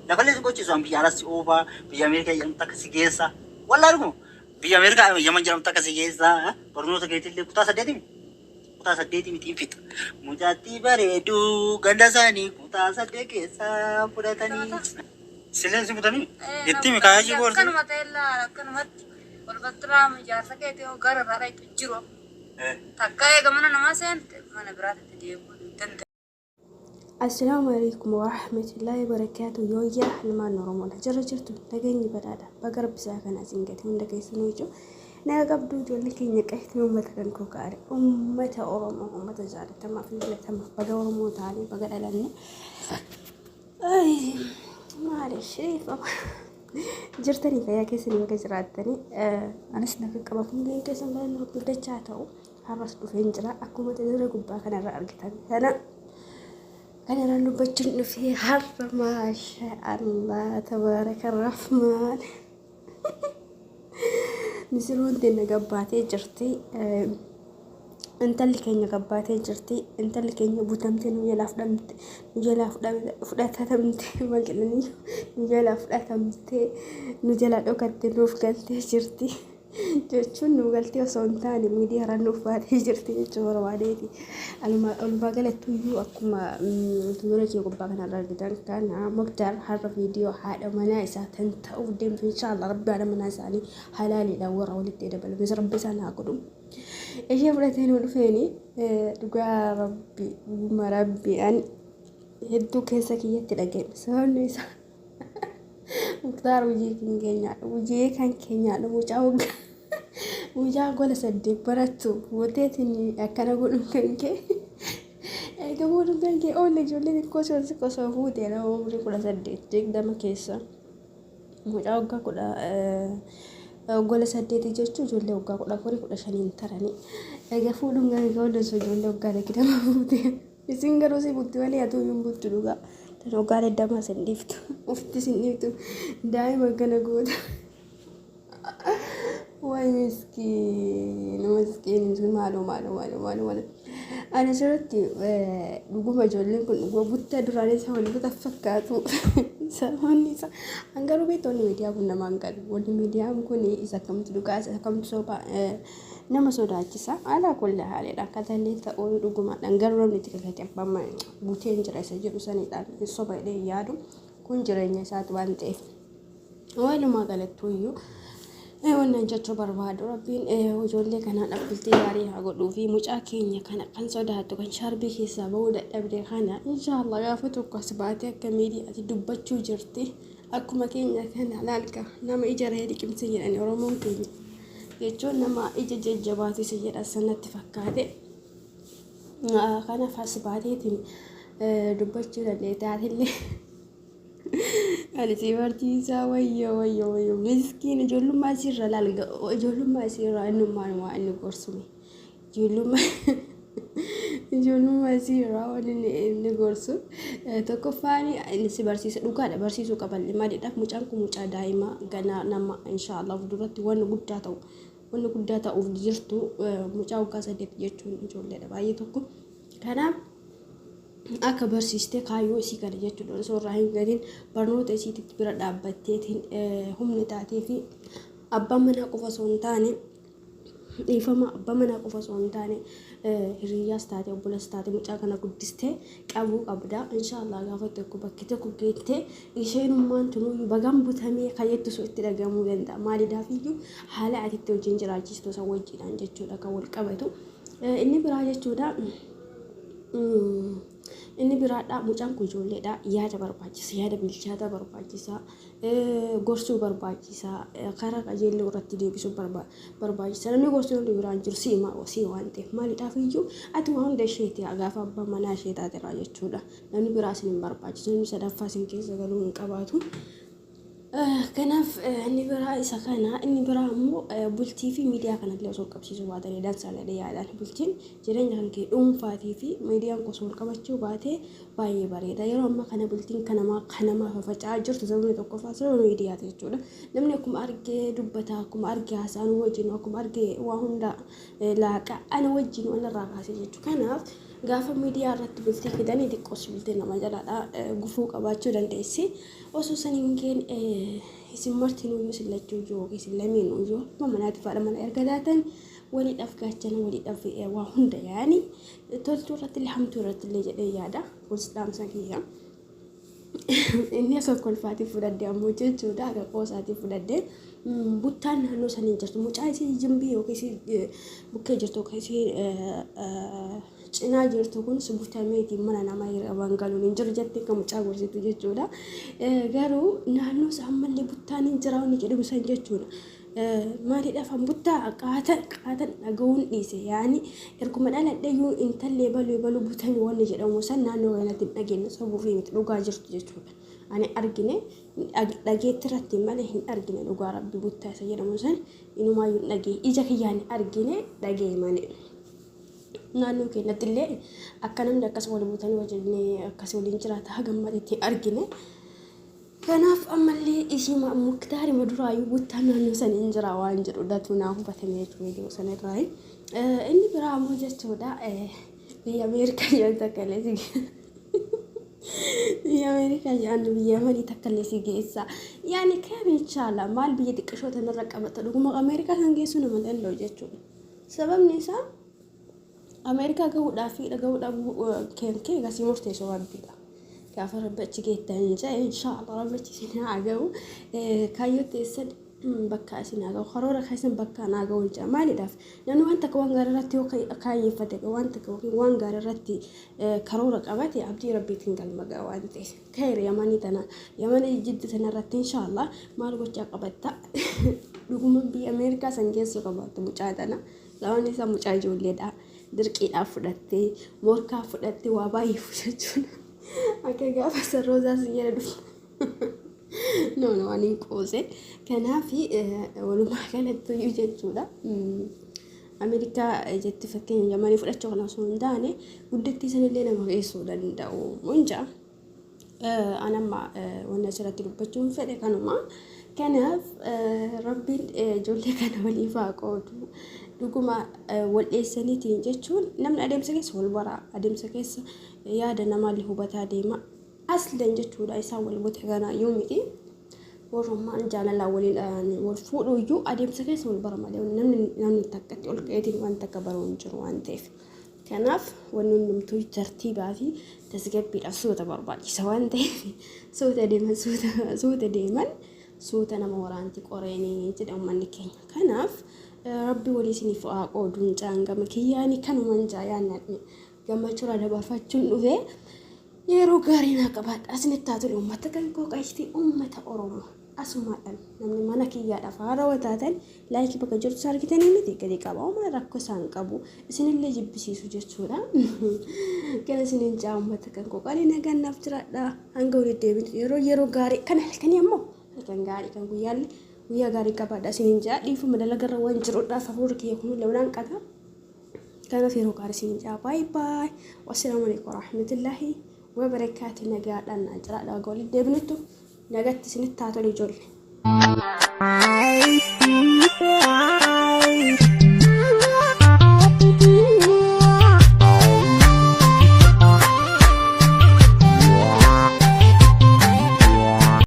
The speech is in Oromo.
لفلت كوتشي زوم بيارس أوبا بيامريكا يوم تكسيجيسا ولا ركو بيامريكا يوم جرام تكسيجيسا برنو تكيت اللي كتا سديتي متين فيت مجاتي بريدو غندساني كتا سديكيسا بدتني سيلنسي بدتني يتي مكاجي بورس كانوا متلا كانوا مت والبطرة مجارسة كده وقرر رأي تجرو تكاية كمان أنا ما سنت أنا برات تديبون تنت. السلام عليكم ورحمة الله وبركاته. يوجا لما نرمون جرجرت تجيني بدادا بقرب ساكن أزينجتي من دكيس نوجو ناقبدو جولك إنك إحنا أمتك كوكاري أمة أورما أمة زاري تما في البلاد تما بدور موتاني بقى لنا أي معلش شريفة جرتني فيا كيسني وكسرتني أنا سنك كبابون كيسن بين ربي دجاتو harus bufenjera aku mau tidur gubah karena rargitan karena ranu bacun fi har masya Allah tabarakar rahman nisirun dina gabbate jirti انت اللي كان يقباتي جرتي انت اللي كان يبوتمتي نجلا فدات تمتي ما قلني نجلا فدات تمتي نجلا دوكت نوف قلتي جرتي جتشون وقلتي وصونتاني ميديا رنوف بعد جرتي جور واديتي المباقلة تويو أكما تدورك يقباقنا الرجدان كان مقدر هذا فيديو هذا منايسة تنتهو ديم إن شاء الله ربي على مناساني حلالي لو ولدي دبل بس ربي سانا أقولهم إيش يفرتين ولفيني دقا ربي وما ربي أن هدو كيسكية تلاقين سهل مقدار وجهي كان كينيا وجاوق ولا صدق براتو وديتني أكن أقول كنكي أقول كنكي أول جولي كوسو هودي أنا عمري كلا صدق جيك ده ما كيسا وجاوق كلا ولا صدق تيجي جولي وجا كلا فوري كلا شنين تراني أقفولون قالوا سو جولي وجا كده ما هودي يسنجروسي بتوالي أتو يوم بتلوجا تنوغال الدم سنديفتو وفتي سنديفتو دائما كان أقول واي مسكين مالو أنا شرطي نقوم أجولين كل نقوم بوتا دراني سوون بوتا فكاتو سووني سا أنغارو بيتوني ميديا كنا مانغار وني ميديا كوني إذا كم تلوكا إذا كم تسوبا nama sodaachisa ala kulli haalidha akka illee ta'uu dhuguma dhangarroon itti kakate abbama buuteen jira isa jedhu sanidhaan soba illee yaadu kun jireenya isaati waan ta'eef walumaa galattuuyyuu wannan jechuu barbaadu rabbiin ijoollee kana dhabbiltii gaarii haa godhuu fi mucaa keenya kana kan sodaattu kan sharbii keessaa bahuu dadhabde kana inshaallah gaafa tokko as baatee akka miidiyaatti dubbachuu jirti akkuma keenya kana laalka nama ija reedi qimsi jedhani oromoon keenya jechuun nama ija jajjabaatu isa jedha sanatti fakkaate kana fasbaateetiin dubbachuu dandeetaatillee alisi bartiisaa wayyo miskiin ijoollummaa sirra laalga ijoollummaa sirra innummaan waa inni gorsume ijoollummaa sirra waan inni gorsu tokkoffaani inni si barsiisa dhugaadha barsiisuu qaballe maaliidhaaf mucaan kun mucaa daa'imaa ganaa nama inshaallah fuulduratti waan guddaa ta'uuf jirtu mucaa waggaa 8 jechuun ijoolleedha baay'ee tokko kanaaf akka barsiistee kaayyoo isii kana jechuudha soorraa hin gadin barnoota isiitti bira dhaabbatteetiin humni taatee fi abbaan manaa qofa osoo hin taane dhiifama abbaa manaa qofa osoo hin taane hiriyyaas taate obbolees taate mucaa kana guddistee qabuu qabda inshaallah gaafa tokko bakki tokko geettee isheenummaan tunuyyuu bagaan butamee kajettu soo itti dhagamuu danda'a maaliidhaafiyyuu haala ati itti wajjin jiraachistu isa wajjiidhaan jechuudha kan wal qabatu inni biraa jechuudha inni biraadha mucaan kun ijoolleedha yaada barbaachisa yaada bilchaata barbaachisa gorsuu barbaachisa karaa qajeellee irratti deebisuu barbaachisa namni gorsuu hundi biraan jiru si waan ta'eef maaliidhaaf iyyuu ati waan hunda isheeti gaafa abbaa manaa ishee taaterraa jechuudha namni biraa isin hin barbaachisu namni sadaffaa isin keessa galuu hin qabaatu kanaaf inni biraa isa kana inni biraa immoo bultii fi miidiyaa kanallee osoo qabsiisuu baatanii dansaadha yaadaan bultiin jireenya kan kee dhuunfaatii fi miidiyaan osoo wal qabachuu baatee baay'ee bareeda yeroo ammaa kana bultiin kanamaa fafaca'aa jirtu sababni tokkoffaa sababa miidiyaati jechuudha namni akkuma argee dubbata akkuma argee haasaan wajjin akkuma argee waa hunda laaqa ana wajjin walirraa kaasee jechuu kanaaf gaafa miidiyaa irratti bultii fidanii xiqqoos bultii nama jalaadha gufuu qabaachuu dandeessi osoo saniin geen isin martiin uyyuu sillachuu jiru isin lameen uyyuu manaati faadha mana erga laatan waliidhaaf gaachana waliidhaaf waa hunda yaani toltuu irratti illee hamtuu irratti illee jedhee yaada gostaamsa kiyya inni asoo kolfaatiif fudhadde ammoo jechuudha akka qoosaatiif fudhadde buttaan naannoo sanii jirtu mucaa isii jimbii yookiin bukkee jirtu yookiin cinaa jirtu kun butameeti mana namaa qaban galuun hin jiru jettee akka mucaa gorsitu jechuudha garuu naannoo isaa ammallee buttaan hin jira inni jedhamu san jechuudha. Maaliidhaaf buttaa qaatan dhaga'uun dhiise yaani erguma dhaladheeyyuu intallee baluu butamee wanni jedhamu san naannoo kanatti hin dhageenye sabuu fi miti dhugaa jirtu jechuudha. Ani argine dhageetti irratti malee hin argine dhugaa rabbi buttaa isa jedhamu san inumaayyuu dhagee ija kiyyaan argine dhagee malee. Naannoo keenyatti illee akka namni akkas wal butanii wajjin akkas waliin jiraata hagammatitti argine. Kanaaf ammallee isima muktaari maduraayu buttaan naannoo san hin jira waan jedhu dhatu naa hubatamee jiru sanarraa inni biraa ammoo jechuudha biyya Ameerikaa jedhan takkalee si biyya Ameerikaa jedhan biyya manii takkalee si geessa yaani kamichaala maal biyya xiqqashoo tanarra qabata dhuguma Ameerikaa kan geessu nama danda'u jechuudha sababni isaa Ameerikaa gahuudhaaf kee gasii murteessoo rabbiidha. Gaafa rabbichi geettan jaa inshallah rabbichi isin haa ga'u kaayyoo teessan bakka isin haa ga'u karoora keessan bakka haa ga'u jaa maaliidhaaf namni waan takka waan gaarii irratti yoo kaayyeeffate waan takka waan gaarii irratti karoora qabate abdii rabbiitiin galma ga'a waan ta'eef kayri yamanii tana yamanii jiddu tana irratti inshallah maal gochaa qabatta dhuguma biyya Ameerikaa san geessu qabatta mucaa tana lamaan isaa mucaa ijoolleedha dirqiidhaaf fudhattee morkaa fudhattee waa baay'ee fudhachuudha. Akka gaafa sarroozaas jedhu no ani qoose kanaafi walumaa galatti iyyuu jechuudha Ameerikaa jetti fakkeenya yamanii fudhachuu kana osoo hin taane guddattii sanillee nama geessuu danda'u munja anamma wanna asirratti dubbachuun fedhe kanuma kanaaf rabbiin ijoollee kana waliif haa qoodu dhuguma wal dheessaniitiin jechuun namni adeemsa keessa wal baraa adeemsa keessa yaada namaallee hubataa deema aslan jechuudha isaan wal bote kana yoo miti warrummaan jaalalaa waliin wal fuudhu iyyuu adeemsa keessa wal bara malee namni takkatti ol ka'eetiin waan takka baruu hin jiru waan ta'eef kanaaf wanni hundumtuu tartiibaa fi tasgabbiidhaaf suuta barbaachisa waan ta'eef suuta deeman suuta nama waraanti qoreenii jedhamu manni keenya kanaaf rabbi walii isiniif haa qooduun caangama kiyyaani kanumaan jaayaan gammachuudha dabarfachuun dhufee yeroo gaarii naa qabaadha asinitti haa tole uummata kan qooqaashtii uummata Oromoo asumaadhaan namni mana kiyyaadhaaf haarawaa taatan laayikii bakka jirtu argitanii miti gadi qaba uummata rakkoo isaan qabu isinillee jibbisiisu jechuudha kana isiniin jaa uummata kan qooqaalii nagannaaf jiraadha hanga walitti deebiin yeroo gaarii kana halkanii ammoo halkan gaarii kan guyyaa gaarii qabaadha isiniin jaa dhiifuma dalagarra waan jiruudhaaf hafuura kiyya kun lewnaan qaba kanaaf yeroo gaarii isiniin jaa baay baay wassalaamu alaikum warahmatullaahi wabarakatuh nagaadhaan jiraadha wagga walitti deebinuttu nagatti isinitti haa tole ijoollee.